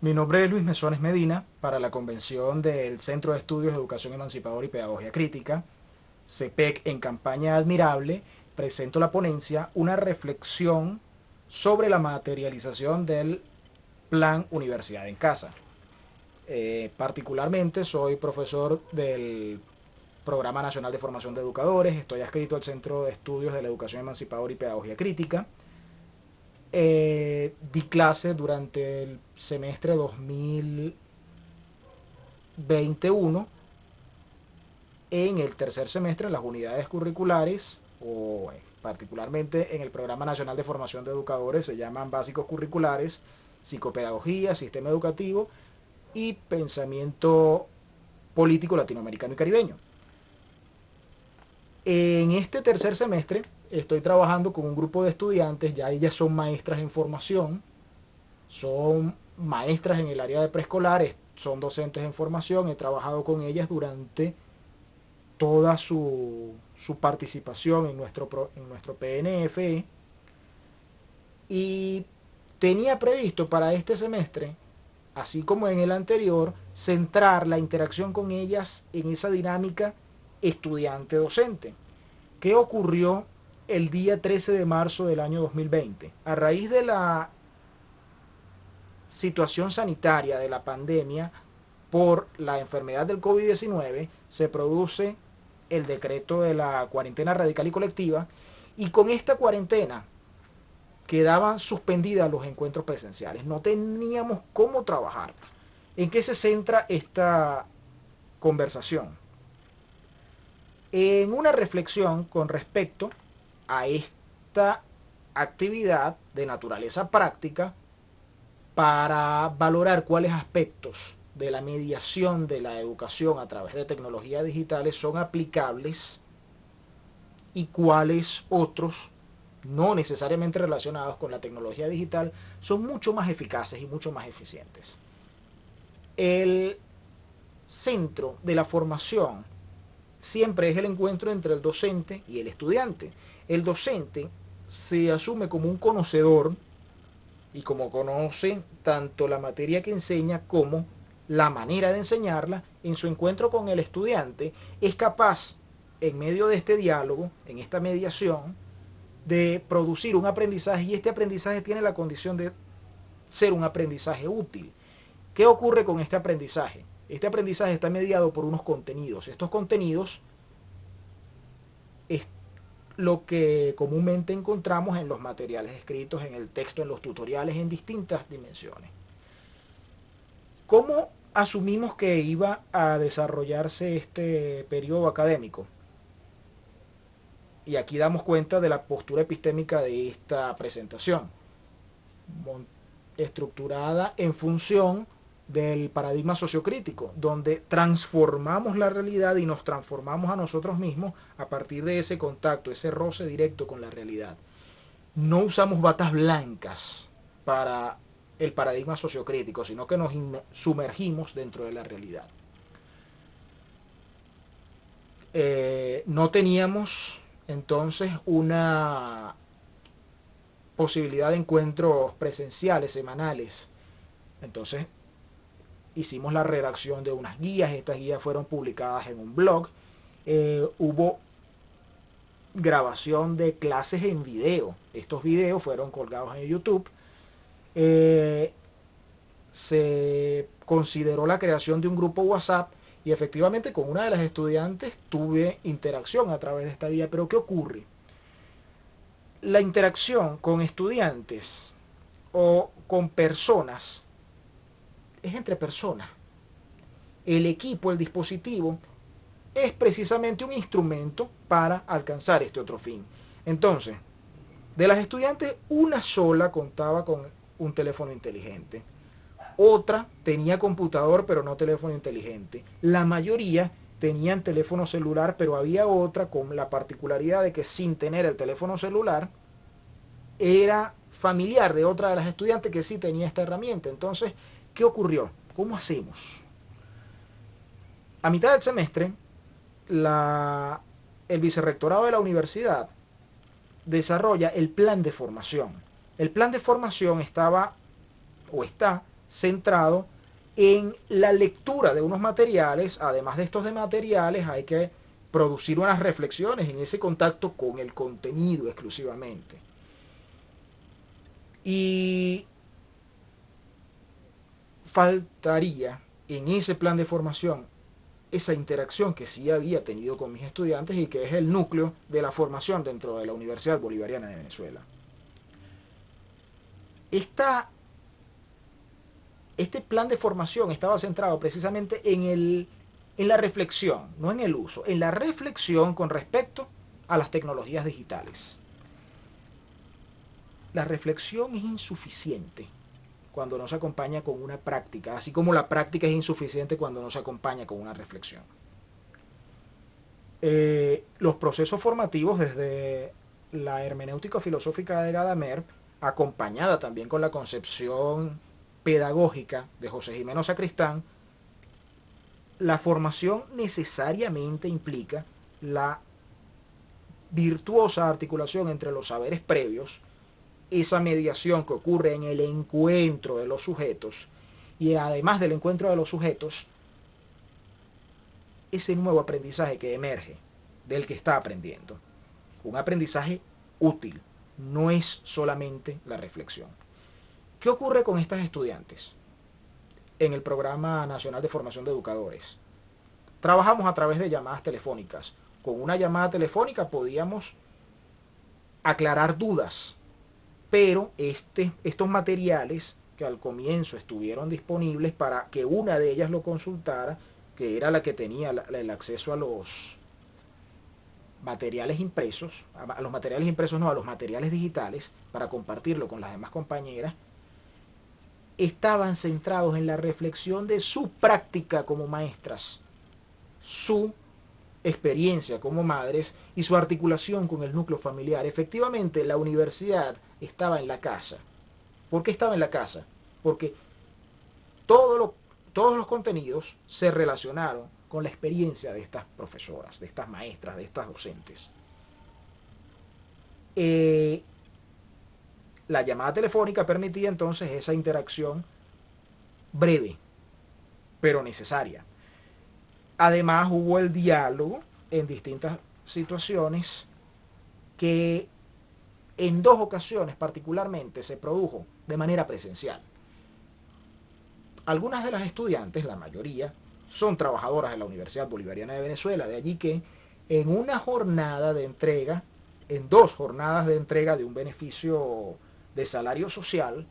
Mi nombre es Luis Mesones Medina, para la convención del Centro de Estudios de Educación Emancipadora y Pedagogía Crítica, CEPEC en campaña admirable, presento la ponencia Una reflexión sobre la materialización del Plan Universidad en Casa. Particularmente soy profesor del Programa Nacional de Formación de Educadores, estoy adscrito al Centro de Estudios de la Educación Emancipadora y Pedagogía Crítica. Di clase durante el semestre 2021 en el tercer semestre en las unidades curriculares o particularmente en el Programa Nacional de Formación de Educadores, se llaman básicos curriculares, psicopedagogía, sistema educativo y pensamiento político latinoamericano y caribeño. En este tercer semestre estoy trabajando con un grupo de estudiantes, ya ellas son maestras en formación, son maestras en el área de preescolar, son docentes en formación, he trabajado con ellas durante toda su participación en nuestro PNFE y tenía previsto para este semestre, así como en el anterior, centrar la interacción con ellas en esa dinámica estudiante-docente. ¿Qué ocurrió el día 13 de marzo del año 2020? A raíz de la situación sanitaria de la pandemia por la enfermedad del COVID-19, se produce el decreto de la cuarentena radical y colectiva, y con esta cuarentena quedaban suspendidas los encuentros presenciales. No teníamos cómo trabajar. ¿En qué se centra esta conversación? En una reflexión con respecto a esta actividad de naturaleza práctica para valorar cuáles aspectos de la mediación de la educación a través de tecnologías digitales son aplicables y cuáles otros, no necesariamente relacionados con la tecnología digital, son mucho más eficaces y mucho más eficientes. El centro de la formación siempre es el encuentro entre el docente y el estudiante. El docente se asume como un conocedor y como conoce tanto la materia que enseña como la manera de enseñarla, en su encuentro con el estudiante es capaz, en medio de este diálogo, en esta mediación, de producir un aprendizaje, y este aprendizaje tiene la condición de ser un aprendizaje útil. ¿Qué ocurre con este aprendizaje? Este aprendizaje está mediado por unos contenidos. Estos contenidos es lo que comúnmente encontramos en los materiales escritos, en el texto, en los tutoriales, en distintas dimensiones. ¿Cómo asumimos que iba a desarrollarse este periodo académico? Y aquí damos cuenta de la postura epistémica de esta presentación, estructurada en función del paradigma sociocrítico, donde transformamos la realidad y nos transformamos a nosotros mismos a partir de ese contacto, ese roce directo con la realidad. No usamos batas blancas para el paradigma sociocrítico, sino que nos sumergimos dentro de la realidad. No teníamos entonces una posibilidad de encuentros presenciales, semanales. Entonces hicimos la redacción de unas guías, estas guías fueron publicadas en un blog, hubo grabación de clases en video, estos videos fueron colgados en YouTube, eh, se consideró la creación de un grupo WhatsApp y efectivamente con una de las estudiantes tuve interacción a través de esta vía. Pero ¿qué ocurre? La interacción con estudiantes o con personas es entre personas. El equipo, el dispositivo, es precisamente un instrumento para alcanzar este otro fin. Entonces, de las estudiantes, una sola contaba con un teléfono inteligente. Otra tenía computador pero no teléfono inteligente. La mayoría tenían teléfono celular, pero había otra con la particularidad de que sin tener el teléfono celular era familiar de otra de las estudiantes que sí tenía esta herramienta. Entonces, ¿qué ocurrió? ¿Cómo hacemos? A mitad del semestre, el vicerrectorado de la universidad desarrolla el plan de formación. El plan de formación estaba o está centrado en la lectura de unos materiales. Además de estos de materiales, hay que producir unas reflexiones en ese contacto con el contenido exclusivamente. Y faltaría en ese plan de formación esa interacción que sí había tenido con mis estudiantes y que es el núcleo de la formación dentro de la Universidad Bolivariana de Venezuela. Este plan de formación estaba centrado precisamente en la reflexión, no en el uso, en la reflexión con respecto a las tecnologías digitales. La reflexión es insuficiente cuando no se acompaña con una práctica, así como la práctica es insuficiente cuando no se acompaña con una reflexión. Los procesos formativos desde la hermenéutica filosófica de Gadamer, acompañada también con la concepción pedagógica de José Jimeno Sacristán, la formación necesariamente implica la virtuosa articulación entre los saberes previos, esa mediación que ocurre en el encuentro de los sujetos, y además del encuentro de los sujetos, ese nuevo aprendizaje que emerge del que está aprendiendo. Un aprendizaje útil, no es solamente la reflexión. ¿Qué ocurre con estas estudiantes en el Programa Nacional de Formación de Educadores? Trabajamos a través de llamadas telefónicas. Con una llamada telefónica podíamos aclarar dudas, pero estos materiales que al comienzo estuvieron disponibles para que una de ellas lo consultara, que era la que tenía el acceso a los materiales impresos, a los materiales impresos no, a los materiales digitales, para compartirlo con las demás compañeras, estaban centrados en la reflexión de su práctica como maestras, su experiencia como madres y su articulación con el núcleo familiar. Efectivamente, la universidad estaba en la casa. ¿Por qué estaba en la casa? Porque todos los contenidos se relacionaron con la experiencia de estas profesoras, de estas maestras, de estas docentes. La llamada telefónica permitía entonces esa interacción breve, pero necesaria. Además hubo el diálogo en distintas situaciones que en dos ocasiones particularmente se produjo de manera presencial. Algunas de las estudiantes, la mayoría, son trabajadoras de la Universidad Bolivariana de Venezuela, de allí que en una jornada de entrega, en dos jornadas de entrega de un beneficio de salario social,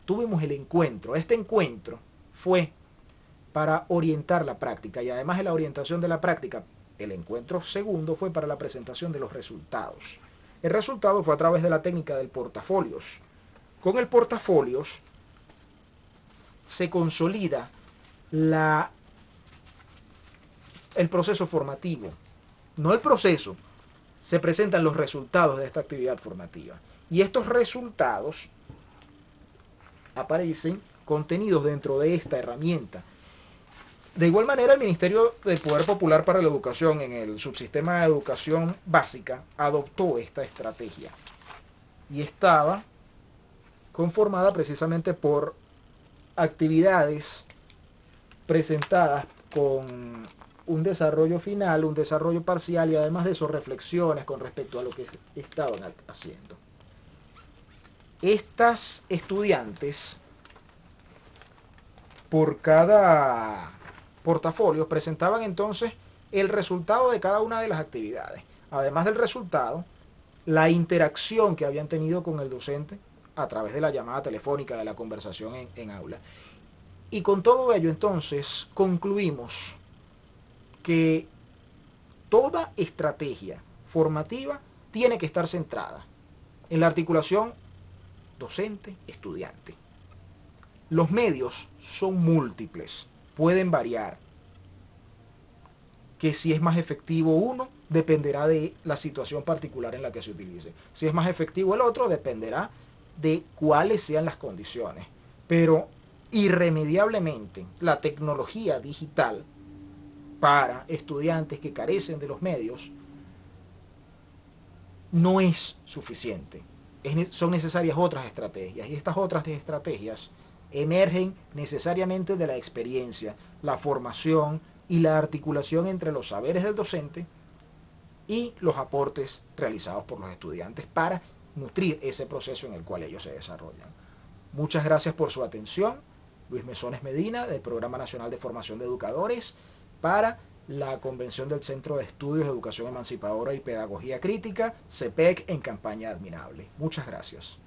tuvimos el encuentro. Este encuentro fue para orientar la práctica y además de la orientación de la práctica, el encuentro segundo fue para la presentación de los resultados. El resultado fue a través de la técnica del portafolios. Con el portafolios se consolida el proceso formativo. No el proceso, se presentan los resultados de esta actividad formativa. Y estos resultados aparecen contenidos dentro de esta herramienta. De igual manera, el Ministerio del Poder Popular para la Educación, en el subsistema de educación básica, adoptó esta estrategia. Y estaba conformada precisamente por actividades presentadas con un desarrollo final, un desarrollo parcial y además de eso reflexiones con respecto a lo que estaban haciendo. Estas estudiantes, por cada portafolio, presentaban entonces el resultado de cada una de las actividades. Además del resultado, la interacción que habían tenido con el docente a través de la llamada telefónica, de la conversación en aula. Y con todo ello entonces concluimos que toda estrategia formativa tiene que estar centrada en la articulación docente-estudiante. Los medios son múltiples, pueden variar. Que si es más efectivo uno, dependerá de la situación particular en la que se utilice. Si es más efectivo el otro, dependerá de cuáles sean las condiciones. Pero irremediablemente, la tecnología digital para estudiantes que carecen de los medios no es suficiente. Son necesarias otras estrategias, y estas otras estrategias emergen necesariamente de la experiencia, la formación y la articulación entre los saberes del docente y los aportes realizados por los estudiantes para nutrir ese proceso en el cual ellos se desarrollan. Muchas gracias por su atención. Luis Mesones Medina, del Programa Nacional de Formación de Educadores, para la Convención del Centro de Estudios de Educación Emancipadora y Pedagogía Crítica, CEPEC, en campaña admirable. Muchas gracias.